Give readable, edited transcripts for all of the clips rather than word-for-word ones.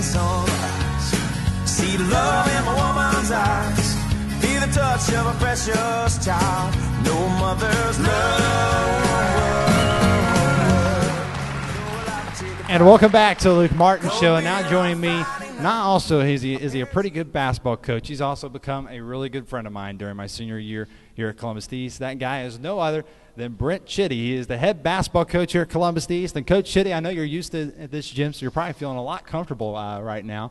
sunrise. See the love in my woman's eyes. Feel the touch of a precious child. No mother's love. And welcome back to the Luke Martin Show. And now joining me, not also is he a pretty good basketball coach. He's also become a really good friend of mine during my senior year here at Columbus East. That guy is no other than Brent Chitty. He is the head basketball coach here at Columbus East. And Coach Chitty, I know you're used to this gym, so you're probably feeling a lot comfortable right now.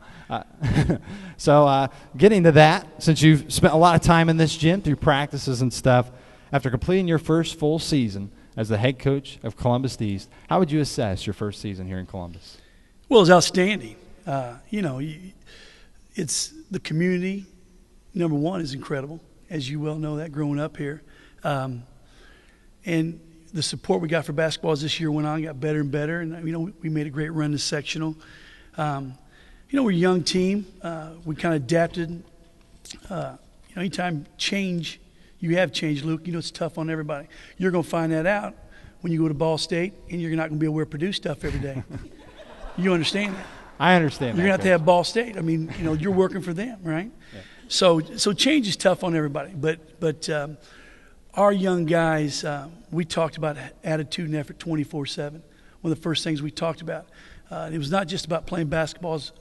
So getting to that, since you've spent a lot of time in this gym through practices and stuff, after completing your first full season as the head coach of Columbus East, how would you assess your first season here in Columbus? Well, it's outstanding. It's the community, number one, is incredible, as you well know that growing up here. And the support we got for basketball as this year went on, got better and better. And, we made a great run to sectional. We're a young team. We kind of adapted. Anytime you have change, Luke, it's tough on everybody. You're going to find that out when you go to Ball State, and you're not going to be able to wear Purdue stuff every day. You understand that? I understand You're going to have Ball State. You're working for them, right? Yeah. So change is tough on everybody. But our young guys, we talked about attitude and effort 24/7. One of the first things we talked about. It was not just about playing basketball. It was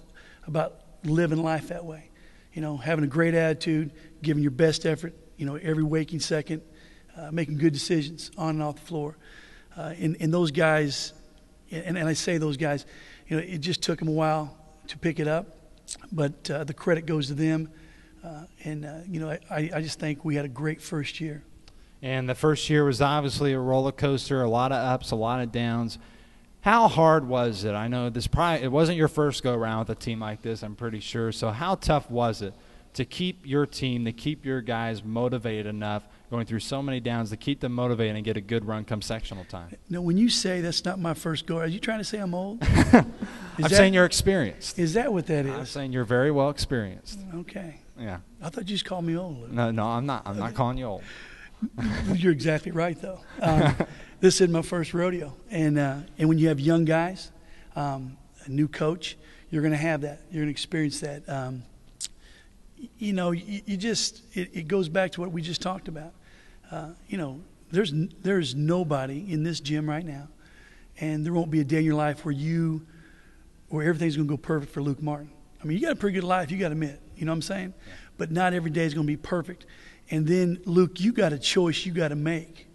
about living life that way. Having a great attitude, giving your best effort, every waking second, making good decisions on and off the floor. And those guys, and I say those guys, it just took them a while to pick it up, but the credit goes to them. I just think we had a great first year. And the first year was obviously a roller coaster, a lot of ups, a lot of downs. How hard was it? I know it wasn't your first go-around with a team like this, I'm pretty sure. So how tough was it to keep your team, to keep your guys motivated enough, going through so many downs, to keep them motivated and get a good run come sectional time? No, when you say that's not my first go, are you trying to say I'm old? I'm saying you're experienced. Is that what that is? I'm saying you're very well experienced. Okay. Yeah. I thought you just called me old, Luke. No, I'm not. I'm not calling you old. You're exactly right, though. This is my first rodeo. And when you have young guys, a new coach, you're going to have that. You're going to experience that. It goes back to what we just talked about. There's nobody in this gym right now, and there won't be a day in your life where everything's going to go perfect for Luke Martin. You got a pretty good life, you got to admit. You know what I'm saying? Yeah. But not every day is going to be perfect. And then, Luke, you got a choice you got to make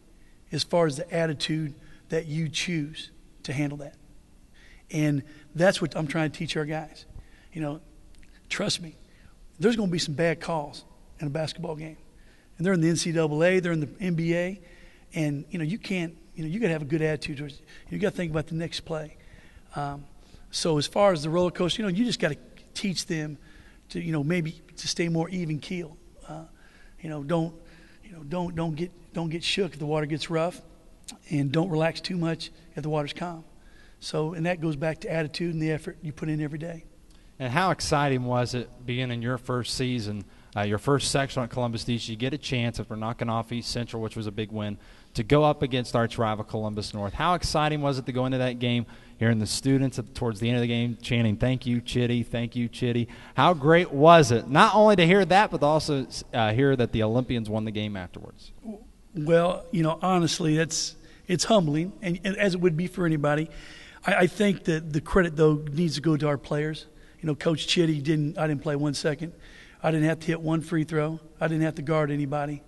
as far as the attitude that you choose to handle that. And that's what I'm trying to teach our guys. Trust me, there's going to be some bad calls in a basketball game. And they're in the NCAA, they're in the NBA, and, you can't, you got to have a good attitude. You got to think about the next play. So as far as the roller coaster, you just got to teach them to, maybe to stay more even keel. Don't get shook if the water gets rough, and don't relax too much if the water's calm. So, and that goes back to attitude and the effort you put in every day. And how exciting was it being in your first season, your first section at Columbus East? You get a chance, after knocking off East Central, which was a big win, to go up against arch rival Columbus North. How exciting was it to go into that game, hearing the students towards the end of the game chanting, "Thank you, Chitty, thank you, Chitty"? How great was it, not only to hear that, but also hear that the Olympians won the game afterwards? Well, honestly, it's humbling, and as it would be for anybody. I think that the credit, though, needs to go to our players. Coach Chitty I didn't play 1 second. I didn't have to hit one free throw. I didn't have to guard anybody.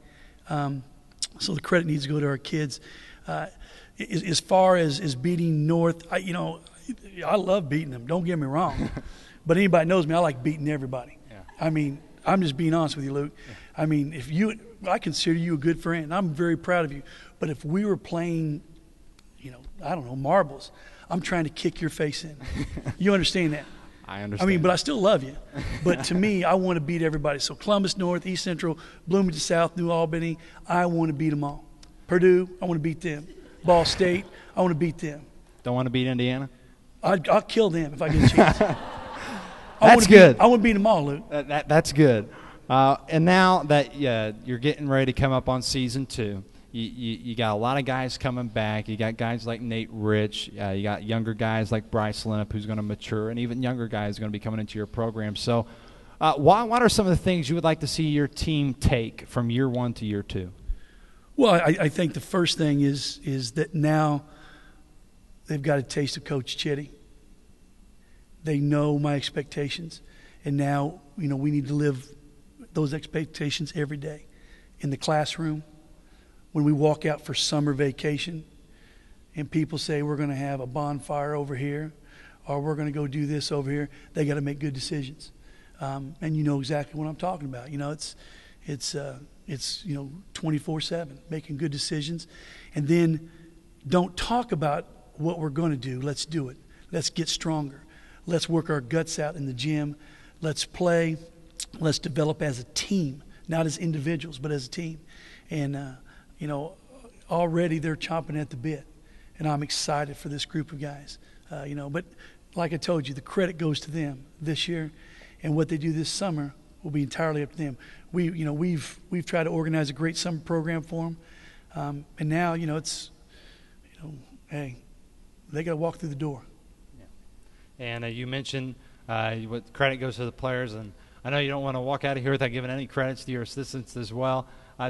So the credit needs to go to our kids. As far as beating North, I love beating them. Don't get me wrong. But anybody knows me, I like beating everybody. Yeah. I'm just being honest with you, Luke. Yeah. I consider you a good friend. I'm very proud of you. But if we were playing, marbles, I'm trying to kick your face in. You understand that? I understand. But I still love you. But to me, I want to beat everybody. So Columbus North, East Central, Bloomington South, New Albany, I want to beat them all. Purdue, I want to beat them. Ball State, I want to beat them. Don't want to beat Indiana? I'll kill them if I get a chance. That's good. I want to beat them all, Luke. That's good. And now that you're getting ready to come up on season 2, you got a lot of guys coming back. You got guys like Nate Rich. You got younger guys like Bryce Linnep who's going to mature, and even younger guys going to be coming into your program. So what are some of the things you would like to see your team take from year one to year two? Well, I think the first thing is that now they've got a taste of Coach Chitty. They know my expectations, and now we need to live those expectations every day in the classroom. When we walk out for summer vacation and people say we're going to have a bonfire over here or we're going to go do this over here, they got to make good decisions. And you know exactly what I'm talking about. It's 24/7 making good decisions. And then don't talk about what we're going to do. Let's do it. Let's get stronger. Let's work our guts out in the gym. Let's play. Let's develop as a team, not as individuals, but as a team. And already they're chomping at the bit, and I'm excited for this group of guys. But like I told you, the credit goes to them this year, and what they do this summer will be entirely up to them. We've tried to organize a great summer program for them, and now it's hey, they got to walk through the door. Yeah. And you mentioned what credit goes to the players, and I know you don't want to walk out of here without giving any credits to your assistants as well.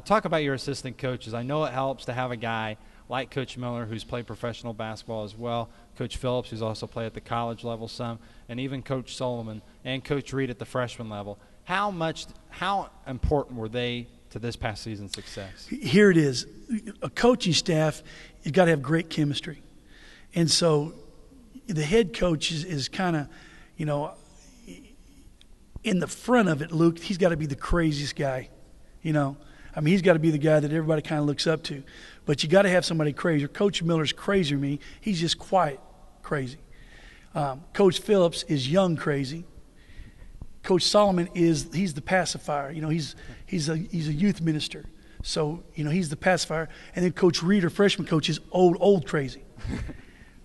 Talk about your assistant coaches. I know it helps to have a guy like Coach Miller, who's played professional basketball as well, Coach Phillips, who's also played at the college level some, and even Coach Solomon and Coach Reed at the freshman level. How important were they to this past season's success? Here it is. A coaching staff, you've got to have great chemistry. And so the head coach is kind of, in the front of it, Luke, he's got to be the craziest guy, he's got to be the guy that everybody kind of looks up to. But you got to have somebody crazy. Coach Miller's crazier than me. He's just quiet crazy. Coach Phillips is young crazy. Coach Solomon he's the pacifier. He's a youth minister. So, he's the pacifier. And then Coach Reed, our freshman coach, is old crazy.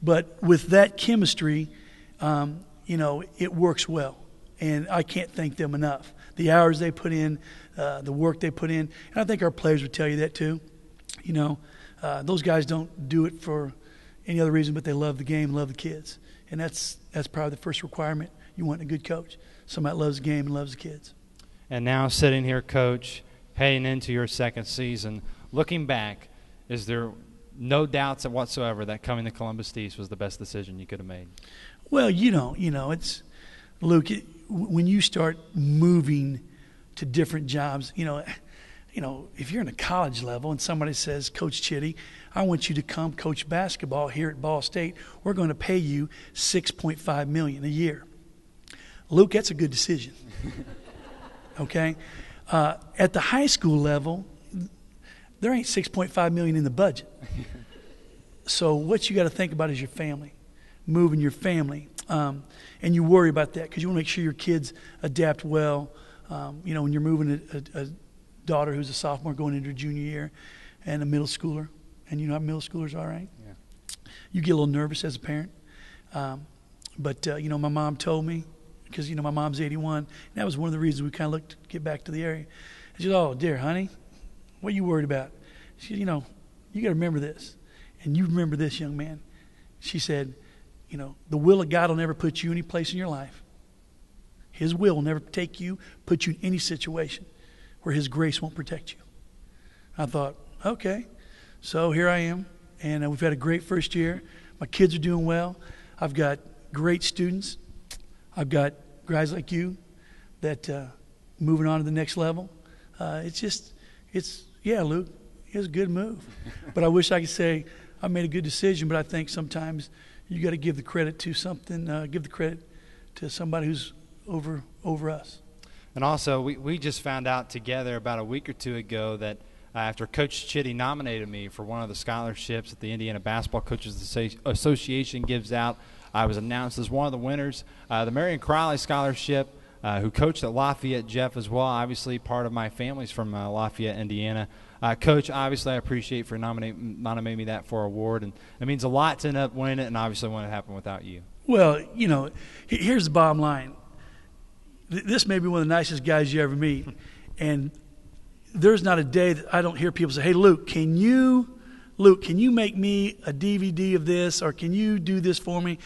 But with that chemistry, it works well. And I can't thank them enough. The hours they put in, the work they put in. And I think our players would tell you that too. Those guys don't do it for any other reason but they love the game, love the kids. And that's probably the first requirement you want in a good coach. Somebody that loves the game and loves the kids. And now sitting here, Coach, heading into your second season, looking back, is there no doubts whatsoever that coming to Columbus East was the best decision you could have made? Well, it's – Luke, when you start moving to different jobs, if you're in a college level and somebody says, Coach Chitty, I want you to come coach basketball here at Ball State. We're going to pay you $6.5 million a year. Luke, that's a good decision. Okay? At the high school level, there ain't $6.5 million in the budget. So what you got to think about is your family, moving your family. And you worry about that because you want to make sure your kids adapt well. When you're moving a daughter who's a sophomore going into her junior year and a middle schooler, and you know how middle schoolers are, right? Yeah. You get a little nervous as a parent. But my mom told me, because, my mom's 81, and that was one of the reasons we kind of looked to get back to the area. She said, oh, dear, honey, what are you worried about? She said, you got to remember this. And you remember this, young man. She said, the will of God will never put you any place in your life. His will never put you in any situation where His grace won't protect you. I thought, okay, so here I am, and we've had a great first year. My kids are doing well. I've got great students. I've got guys like you that moving on to the next level. Yeah, Luke, it was a good move. But I wish I could say I made a good decision, but I think sometimes you got to give the credit to somebody who's over us. And also, we just found out together about a week or two ago that after Coach Chitty nominated me for one of the scholarships that the Indiana Basketball Coaches Association gives out, I was announced as one of the winners. The Marion Crowley Scholarship, who coached at Lafayette, Jeff as well, obviously part of my family's from Lafayette, Indiana. Coach, obviously I appreciate for nominating me that for award, and it means a lot to end up winning it, and obviously wouldn't happen without you. Well, here's the bottom line. This may be one of the nicest guys you ever meet, and there's not a day that I don't hear people say, hey, Luke, can you make me a DVD of this, or can you do this for me?